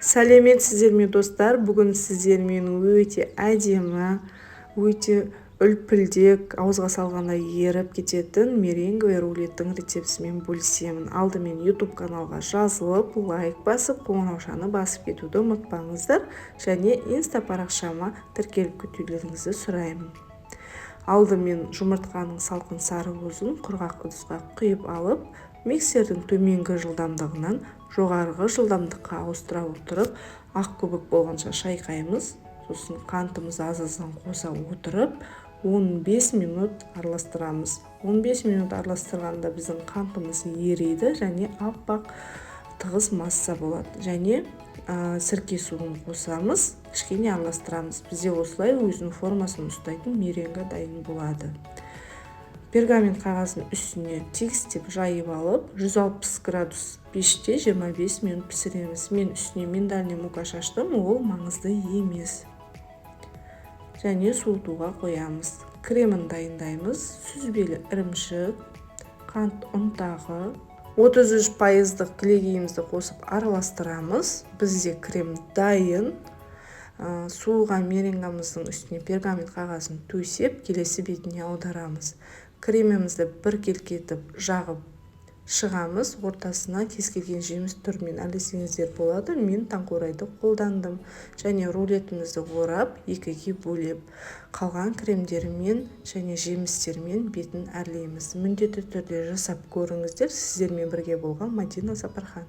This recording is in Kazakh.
Сәлеметсіздер ме достар? Бүгін сіздермен өте әдемі, өте үлпілдек, ауызға салғанда еріп кететін меренговый рулеттің рецептісімен бөлісемін. Алдымен YouTube каналға жазылып, лайк басып, қоңыраушаны басып кетуді ұмытпаңыздар, және инста парақшама тіркеліп кетулеріңізді сұраймын. Алдымен жұмыртқаның салқын сары уызын құрғақ ыдысқа құйып алып, миксердің төменгі жылдамдығынан жоғарғы жылдамдыққа ауыстыра отырып, ақ көбік болғанша шайқаймыз. Сосын қантымызды аз-аздан қоса отырып, 15 минут араластырамыз. 15 минут араластырғанда біздің қантымыз ериді және аппақ тығыз масса болады. Және сірке суын қосамыз, кішкене араластырамыз. Бізде осылай өзінің формасын ұстайтын меренга дайын болады. Пергамент қағазын үстіне тегістеп жайып алып, 160 градус пеште 25 минут пісіреміз. Мен үстіне миндальный мука шаштым, ол маңызды емес. Және суытуға қоямыз. Кремін дайындаймыз. Сүзбелі ірімшік, қант ұнтағы, 33% кілегейімізді қосып араластырамыз. Бізде крем дайын. Суыған меренгамыздың үстіне пергамент қағазын төсеп, келесі бетіне аударамыз. Кремімізді бір келкетіп жағып шығамыз. Ортасына кез келген жеміс түрімен әрлесеңіздер болады. Мен таңқурайды қолдандым. Және рулетімізді орап, екіге бөлеп, қалған кремдермен және жемістермен бетін әрлейміз. Міндетті түрде жасап көріңіздер. Сіздермен бірге болған Мадина Сапархан.